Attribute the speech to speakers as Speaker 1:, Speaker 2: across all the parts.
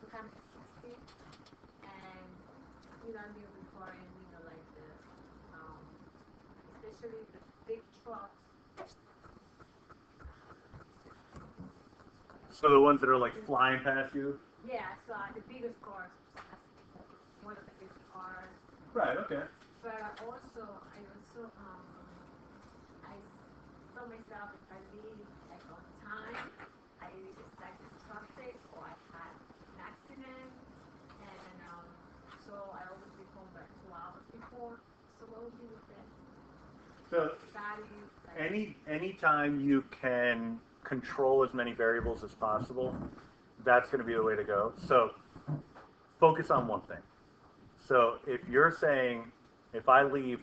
Speaker 1: become 60, and you don't be requiring, like um, especially the big trucks.
Speaker 2: So the ones that are like flying past you?
Speaker 1: Yeah, so the biggest cars, one of the biggest cars.
Speaker 2: Right, okay.
Speaker 1: But I saw myself if I leave like on time, I stuck in traffic or I had an accident, and so I always be home by 2 hours before. So what would be the best
Speaker 2: So
Speaker 1: value? Like,
Speaker 2: any time you can control as many variables as possible, that's going to be the way to go. So focus on one thing. So if you're saying if I leave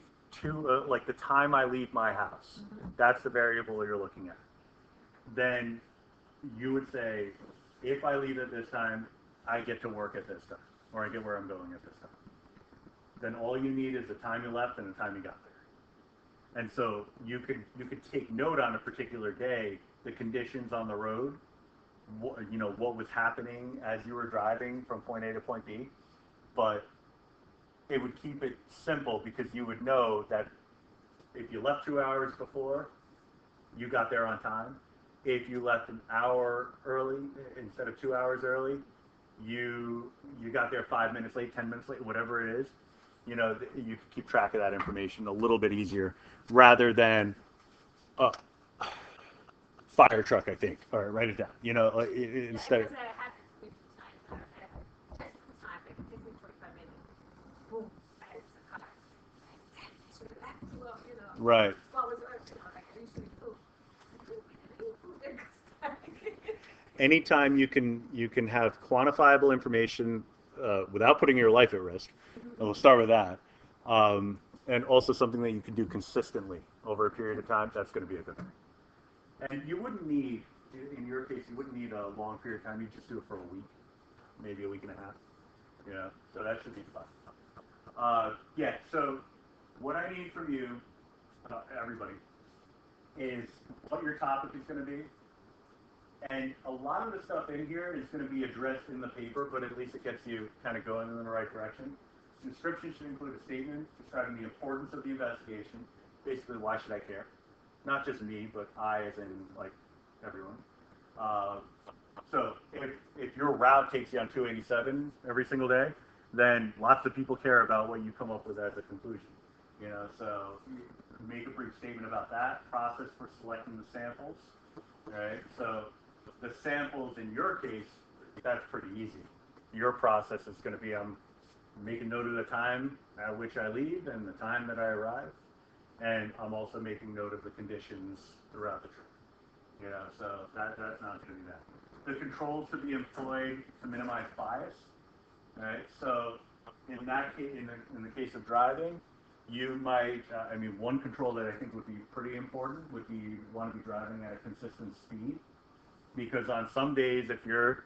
Speaker 2: like the time I leave my house, that's the variable you're looking at. Then you would say, if I leave at this time, I get to work at this time, or I get where I'm going at this time. Then all you need is the time you left and the time you got there. And so you could take note on a particular day the conditions on the road, what was happening as you were driving from point A to point B, but it would keep it simple because you would know that if you left 2 hours before, you got there on time. If you left an hour early instead of 2 hours early, you got there 5 minutes late, 10 minutes late, whatever it is. You can keep track of that information a little bit easier rather than a fire truck. I think. All right, write it down. Instead of.
Speaker 1: because I had to wait for time. I had just in time, like it took me 45 minutes. Boom, I had the car. So that's
Speaker 2: Right.
Speaker 1: what was like I usually do.
Speaker 2: Anytime you can have quantifiable information without putting your life at risk, and we'll start with that, and also something that you can do consistently over a period of time, that's going to be a good thing. And you wouldn't need, in your case, you wouldn't need a long period of time. You just do it for a week, maybe a week and a half. So that should be fun. Yeah. So what I need from you, everybody, is what your topic is going to be. And a lot of the stuff in here is going to be addressed in the paper, but at least it gets you kind of going in the right direction. The description should include a statement describing the importance of the investigation. Basically, why should I care? Not just me, but I as in, like, everyone. So if your route takes you on 287 every single day, then lots of people care about what you come up with as a conclusion. So make a brief statement about that, process for selecting the samples, right? So the samples in your case, that's pretty easy. Your process is going to be making note of the time at which I leave and the time that I arrive, and I'm also making note of the conditions throughout the trip. So that's not going to be that. The controls to be employed to minimize bias, right? So in that case, in the case of driving, you might, one control that I think would be pretty important would be you want to be driving at a consistent speed, because on some days if you're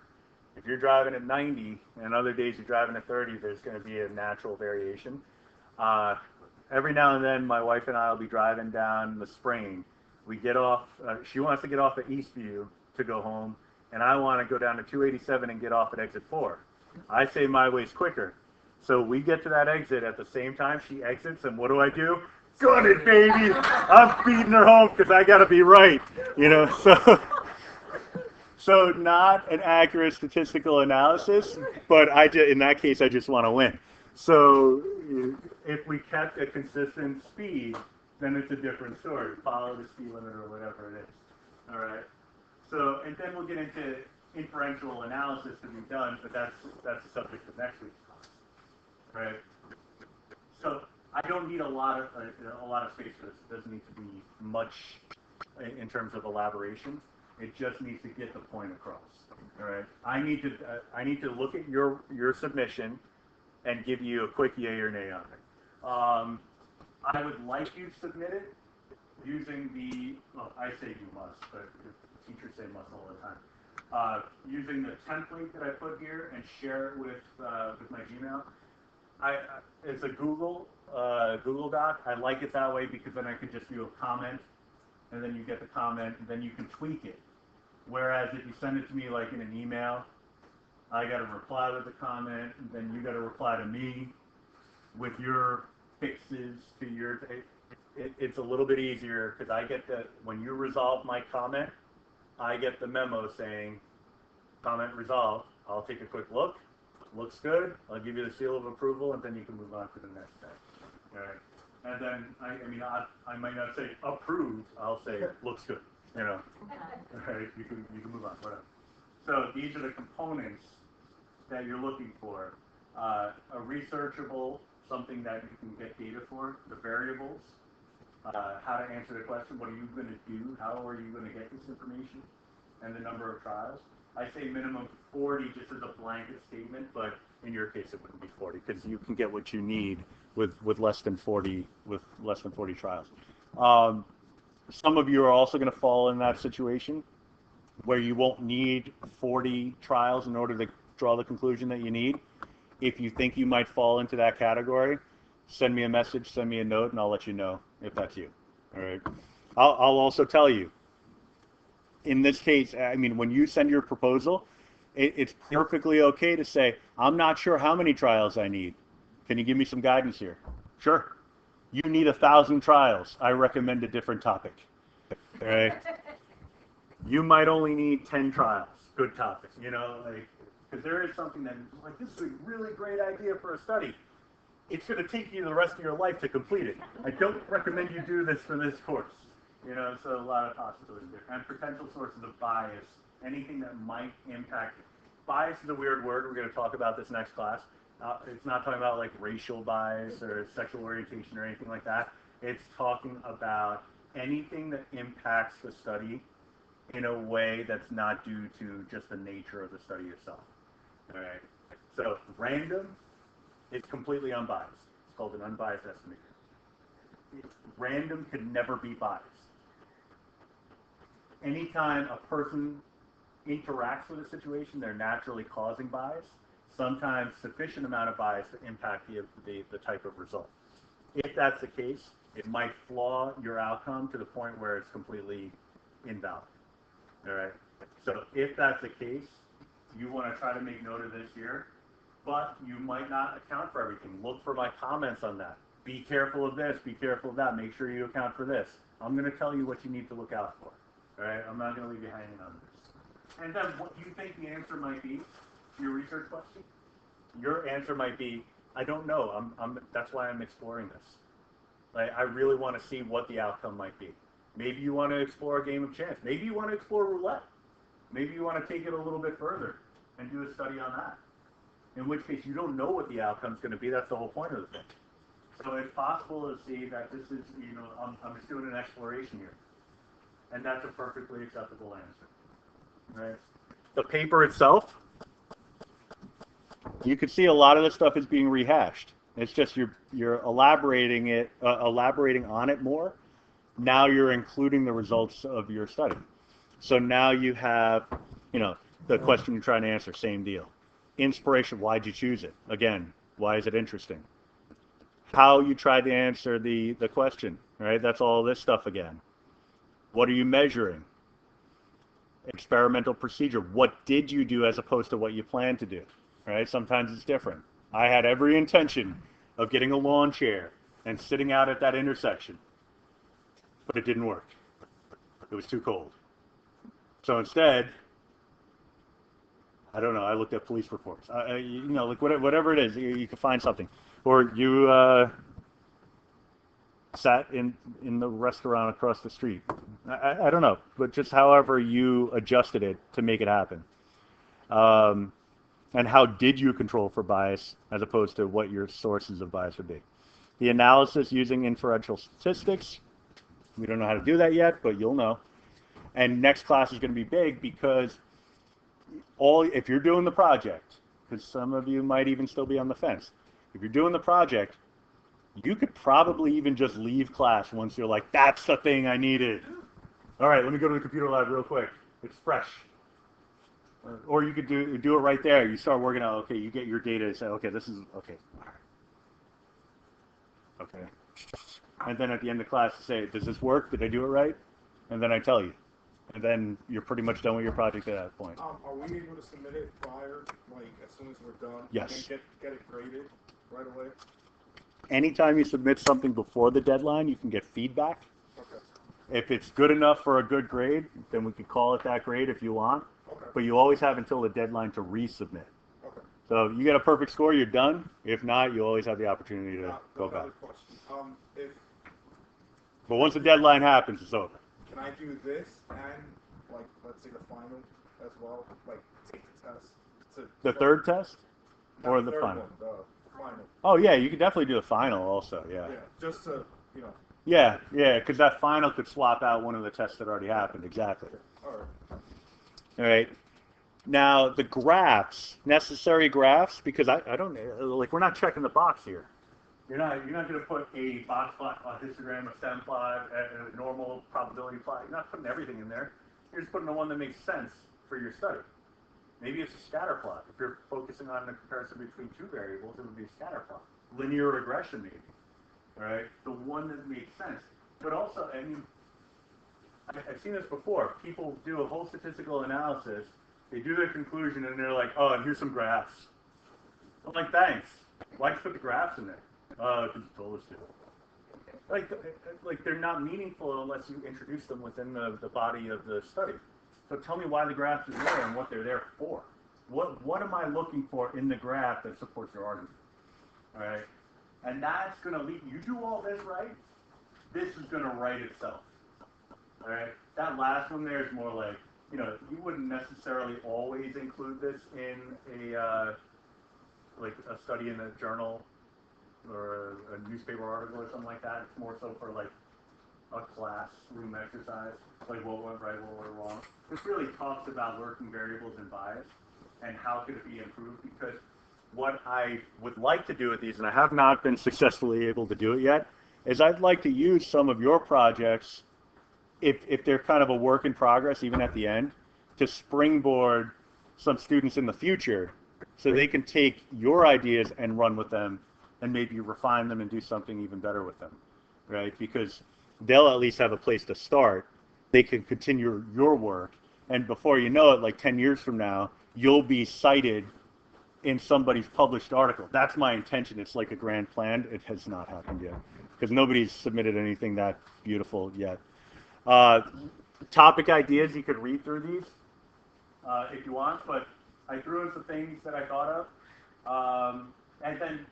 Speaker 2: driving at 90 and other days you're driving at 30, there's going to be a natural variation. Every now and then, my wife and I will be driving down the Spring. We get off. She wants to get off at Eastview to go home, and I want to go down to 287 and get off at exit 4. I say my way's quicker. So we get to that exit at the same time she exits, and what do? Gun it, baby! I'm feeding her home because I got to be right. So not an accurate statistical analysis, but in that case, I just want to win. So if we kept a consistent speed, then it's a different story. Follow the speed limit or whatever it is. All right. So, and then we'll get into inferential analysis to be done, but that's the subject of next week's class. Right. So I don't need a lot of space for this. It doesn't need to be much in terms of elaboration. It just needs to get the point across. All right. I need to look at your submission and give you a quick yay or nay on it. I would like you to submit it using I say you must, but teachers say must all the time. Using the template that I put here and share it with my Gmail. It's a Google Doc. I like it that way because then I could just do a comment, and then you get the comment, and then you can tweak it. Whereas if you send it to me like in an email, I got to reply with a comment, and then you got to reply to me with your fixes to your. It's a little bit easier because I get the when you resolve my comment, I get the memo saying comment resolved. I'll take a quick look. Looks good. I'll give you the seal of approval, and then you can move on to the next step. All right. And then I might not say approved. I'll say looks good. You know. All right. You can move on. Whatever. So these are the components that you're looking for. A researchable, something that you can get data for, the variables, how to answer the question, what are you going to do, how are you going to get this information, and the number of trials. I say minimum 40 just as a blanket statement, but in your case it wouldn't be 40 because you can get what you need with less than 40 trials. Some of you are also going to fall in that situation where you won't need 40 trials in order to draw the conclusion that you need. If you think you might fall into that category, send me a message, send me a note, and I'll let you know if that's you. All right. I'll also tell you, in this case, I mean, when you send your proposal, it's perfectly okay to say, I'm not sure how many trials I need. Can you give me some guidance here? Sure. You need 1,000 trials. I recommend a different topic. All right. You might only need 10 trials. Good topic. You know, like, because there is something that, like, this is a really great idea for a study. It's going to take you the rest of your life to complete it. I don't recommend you do this for this course. You know, so a lot of possibilities there. And potential sources of bias, anything that might impact. Bias is a weird word. We're going to talk about this next class. It's not talking about like racial bias or sexual orientation or anything like that. It's talking about anything that impacts the study in a way that's not due to just the nature of the study itself. All right. So random is completely unbiased. It's called an unbiased estimator. Random can never be biased. Anytime a person interacts with a situation, they're naturally causing bias, sometimes sufficient amount of bias to impact the type of result. If that's the case, it might flaw your outcome to the point where it's completely invalid. All right. So if that's the case, you want to try to make note of this here, but you might not account for everything. Look for my comments on that. Be careful of this, be careful of that. Make sure you account for this. I'm going to tell you what you need to look out for. All right? I'm not going to leave you hanging on this. And then what you think the answer might be to your research question, your answer might be, I don't know. That's why I'm exploring this. Like, I really want to see what the outcome might be. Maybe you want to explore a game of chance. Maybe you want to explore roulette. Maybe you want to take it a little bit further and do a study on that. In which case, you don't know what the outcome is going to be. That's the whole point of the thing. So it's possible to see that this is, you know, I'm just doing an exploration here. And that's a perfectly acceptable answer. Right? The paper itself, you can see a lot of the stuff is being rehashed. It's just you're elaborating on it more. Now you're including the results of your study. So now you have, you know, the question you're trying to answer, same deal. Inspiration, why'd you choose it? Again, why is it interesting? How you tried to answer the question, right? That's all this stuff again. What are you measuring? Experimental procedure. What did you do as opposed to what you planned to do, right? Sometimes it's different. I had every intention of getting a lawn chair and sitting out at that intersection, but it didn't work. It was too cold. So instead, I don't know, I looked at police reports. You know, like whatever it is, you can find something. Or you sat in the restaurant across the street. I don't know, but just however you adjusted it to make it happen. And how did you control for bias as opposed to what your sources of bias would be. The analysis using inferential statistics, we don't know how to do that yet, but you'll know. And next class is going to be big because if you're doing the project, because some of you might even still be on the fence, if you're doing the project, you could probably even just leave class once you're like, that's the thing I needed. All right, let me go to the computer lab real quick. It's fresh. Or you could do it right there. You start working out, okay, you get your data and say, okay, this is, okay. Okay. And then at the end of class, say, does this work? Did I do it right? And then I tell you. and then you're pretty much done with your project at that point.
Speaker 3: Are we able to submit it prior, like as soon as we're done?
Speaker 2: Yes.
Speaker 3: And get it graded right away?
Speaker 2: Anytime you submit something before the deadline, you can get feedback.
Speaker 3: Okay.
Speaker 2: If it's good enough for a good grade, then we could call it that grade if you want.
Speaker 3: Okay.
Speaker 2: But you always have until the deadline to resubmit.
Speaker 3: Okay.
Speaker 2: So you get a perfect score, you're done. If not, you always have the opportunity to go back.
Speaker 3: Another question.
Speaker 2: But once the deadline happens, it's over.
Speaker 3: Can I do this and, like, let's say the final as well? Like, take the test?
Speaker 2: The third test?
Speaker 3: Not
Speaker 2: Or the
Speaker 3: third
Speaker 2: final?
Speaker 3: one, the final.
Speaker 2: Oh, yeah, you could definitely do the final also, yeah.
Speaker 3: Yeah, just to, you know.
Speaker 2: Yeah, because that final could swap out one of the tests that already happened, exactly.
Speaker 3: All right.
Speaker 2: All right. Now, the graphs, necessary graphs, because I don't, like, we're not checking the box here. You're not going to put a box plot, a histogram, a stem plot, a normal probability plot. You're not putting everything in there. You're just putting the one that makes sense for your study. Maybe it's a scatter plot. If you're focusing on the comparison between two variables, it would be a scatter plot. Linear regression, maybe. All right? The one that makes sense. But also, I mean, I've seen this before. People do a whole statistical analysis. They do their conclusion, and they're like, oh, and here's some graphs. I'm like, thanks. Why'd you put the graphs in there? Because you told us to. Like they're not meaningful unless you introduce them within the body of the study. So tell me why the graphs are there and what they're there for. What am I looking for in the graph that supports your argument? All right? And that's going to lead, you do all this right, this is going to write itself. All right? That last one there is more like, you know, you wouldn't necessarily always include this in a study in a journal or a newspaper article or something like that. It's more so for like a classroom exercise, like what went right, what went wrong. This really talks about working variables and bias and how could it be improved, because what I would like to do with these, and I have not been successfully able to do it yet, is I'd like to use some of your projects, if they're kind of a work in progress, even at the end, to springboard some students in the future so they can take your ideas and run with them and maybe refine them and do something even better with them, right? Because they'll at least have a place to start. They can continue your work, and before you know it, like 10 years from now, you'll be cited in somebody's published article. That's my intention. It's like a grand plan. It has not happened yet because nobody's submitted anything that beautiful yet. Topic ideas, you could read through these if you want, but I threw in some things that I thought of, and then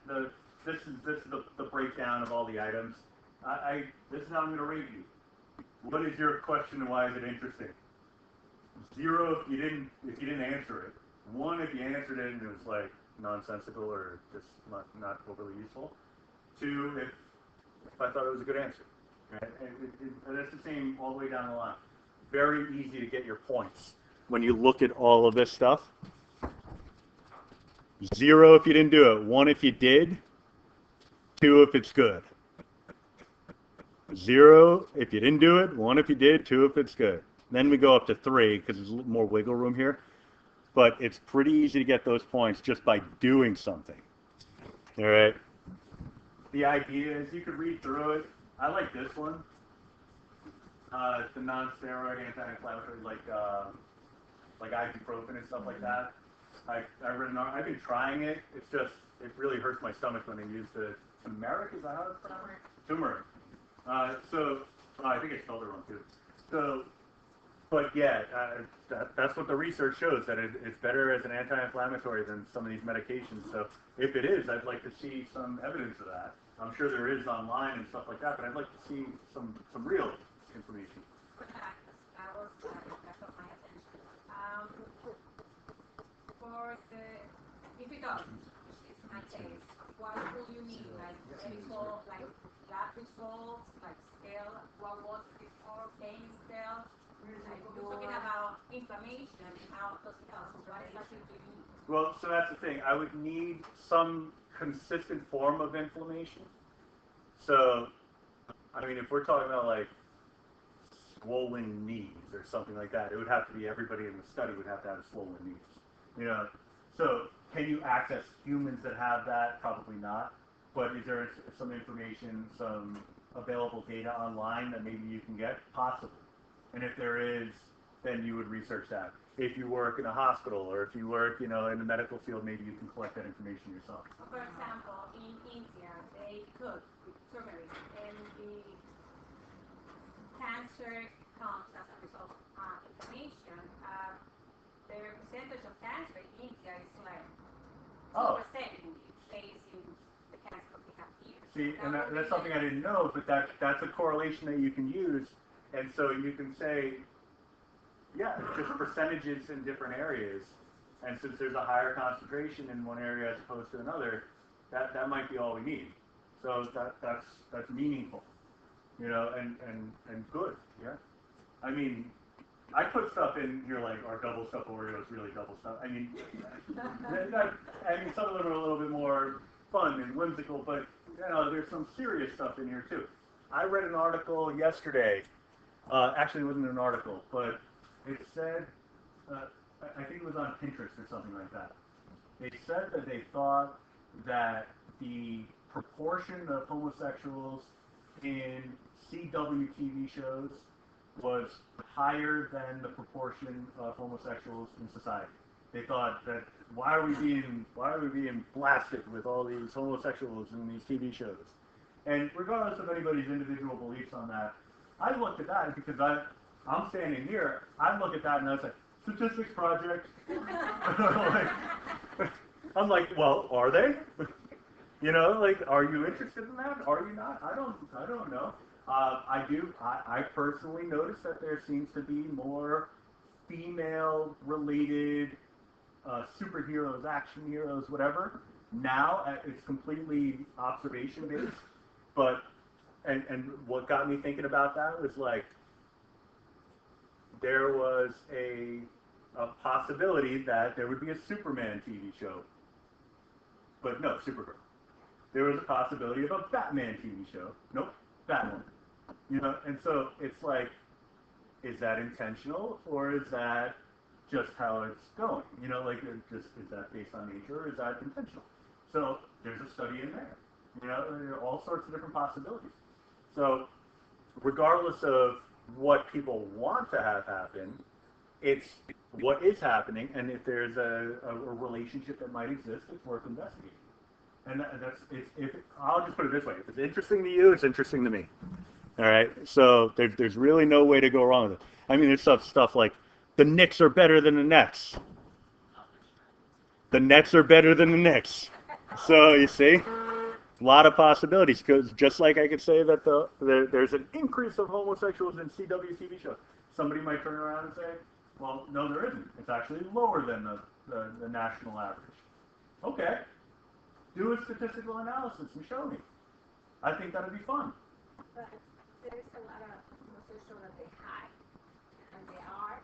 Speaker 2: this is the breakdown of all the items. This is how I'm going to rate you. What is your question and why is it interesting? 0 if you didn't answer it. 1 if you answered it and it was like nonsensical or just not overly useful. 2 if I thought it was a good answer. Right? And that's the same all the way down the line. Very easy to get your points when you look at all of this stuff. 0 if you didn't do it. 1 if you did. 2 if it's good. 0 if you didn't do it. 1 if you did. 2 if it's good. Then we go up to 3 because there's a little more wiggle room here. But it's pretty easy to get those points just by doing something. All right. The idea is you could read through it. I like this one. It's the non-steroid anti-inflammatory, like ibuprofen and stuff like that. I've been trying it. It's just, it really hurts my stomach when I use the turmeric. Is that how it's pronounced? Turmeric. I think I spelled it wrong too. So, but yeah, that's what the research shows, that it's better as an anti-inflammatory than some of these medications. So if it is, I'd like to see some evidence of that. I'm sure there is online and stuff like that, but I'd like to see some real information.
Speaker 1: That was that got my attention. For the, if it doesn't, which is my case, what will you need? Like chemical, like lab results, like scale, what was before pain scale? Like we're talking about inflammation and how it does help. So what exactly do you need?
Speaker 2: Well, so that's the thing. I would need some consistent form of inflammation. So, I mean, if we're talking about like swollen knees or something like that, it would have to be everybody in the study would have to have swollen knees. You know, so can you access humans that have that? Probably not. But is there some information, some available data online that maybe you can get? Possibly. And if there is, then you would research that. If you work in a hospital or if you work, in the medical field, maybe you can collect that information yourself.
Speaker 1: For example, in India, they cook with turmeric, and the cancer comes as a result of inflammation. The percentage of cancer in India is like 2% in place in the cancer we have here.
Speaker 2: See, and that's something I didn't know, but that's a correlation that you can use, and so you can say, yeah, just percentages in different areas, and since there's a higher concentration in one area as opposed to another, that might be all we need. So that's meaningful, and good, yeah. I mean, I put stuff in here like our double stuffed Oreos, really double stuffed. I mean, some of them are a little bit more fun and whimsical, but there's some serious stuff in here too. I read an article yesterday. Actually, it wasn't an article, but it said, I think it was on Pinterest or something like that. They said that they thought that the proportion of homosexuals in CW TV shows was higher than the proportion of homosexuals in society. They thought that why are we being blasted with all these homosexuals in these TV shows? And regardless of anybody's individual beliefs on that, I looked at that because I'm standing here. I look at that and I was like, Statistics Project. I'm like, well, are they? Are you interested in that? Are you not? I don't know. I do. I personally notice that there seems to be more female-related superheroes, action heroes, whatever. Now it's completely observation-based. But and what got me thinking about that was like there was a possibility that there would be a Superman TV show, but no, Supergirl. There was a possibility of a Batman TV show. Nope, Batman. And so it's like, is that intentional or is that just how it's going? Is that based on nature or is that intentional? So there's a study in there. There are all sorts of different possibilities. So regardless of what people want to have happen, it's what is happening, and if there's a relationship that might exist, it's worth investigating. And I'll just put it this way: if it's interesting to you, it's interesting to me. All right. So there's really no way to go wrong with it. I mean, there's stuff like the Knicks are better than the Nets. The Nets are better than the Knicks. So you see, a lot of possibilities. Because just like I could say that there's an increase of homosexuals in CW TV shows, somebody might turn around and say, well, no, there isn't. It's actually lower than the national average. Okay. Do a statistical analysis and show me. I think that'd be fun.
Speaker 1: But there's a lot of homosexuals that they hide, and they are.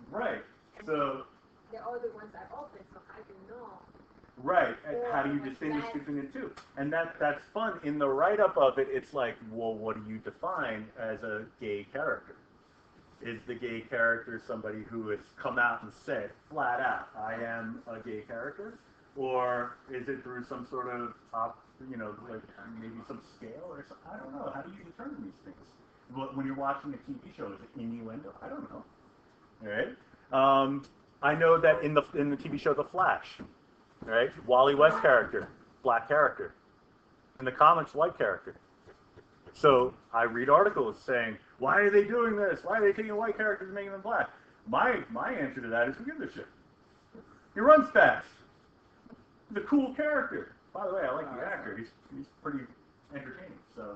Speaker 2: Right. So.
Speaker 1: The other ones are open, so how do you know?
Speaker 2: Right. And how do you distinguish between the two? And that's fun. In the write-up of it, it's like, well, what do you define as a gay character? Is the gay character somebody who has come out and said flat out, I am a gay character? Or is it through some sort of like maybe some scale or something? I don't know. How do you determine these things? When you're watching a TV show, is it innuendo? I don't know. All right. I know that in the TV show The Flash, right? Wally West character, black character. In the comics, white character. So I read articles saying, why are they doing this? Why are they taking white characters and making them black? My answer to that is, who gives a shit? He runs fast. He's a cool character. By the way, I like the actor. He's pretty entertaining. So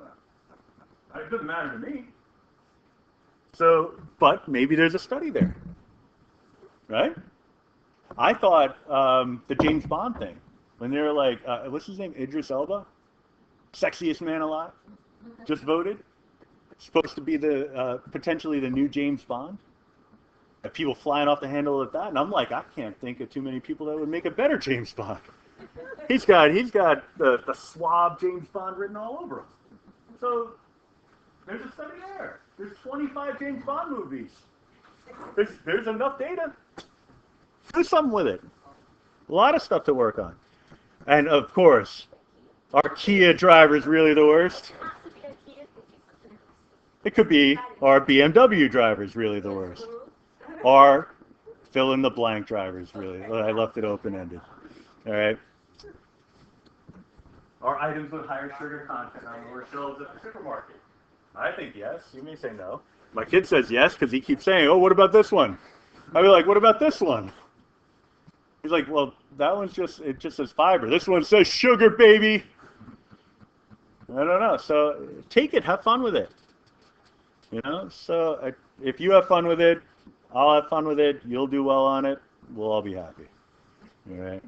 Speaker 2: it doesn't matter to me. So, but maybe there's a study there, right? I thought the James Bond thing, when they were like, what's his name? Idris Elba, sexiest man alive, just voted. Supposed to be the potentially the new James Bond. People flying off the handle of that, and I'm like, I can't think of too many people that would make a better James Bond. He's got the suave James Bond written all over him. So there's a study there. There's 25 James Bond movies. There's enough data. Do something with it. A lot of stuff to work on. And of course, are Kia drivers really the worst? It could be, are BMW drivers really the worst? Are fill in the blank drivers really? I left it open-ended. All right. Are items with higher sugar content on lower shelves at the supermarket? I think yes. You may say no. My kid says yes because he keeps saying, "Oh, what about this one?" I'll be like, "What about this one?" He's like, "Well, that one's it just says fiber. This one says sugar, baby." I don't know. So take it, have fun with it. So if you have fun with it, I'll have fun with it. You'll do well on it. We'll all be happy. All right.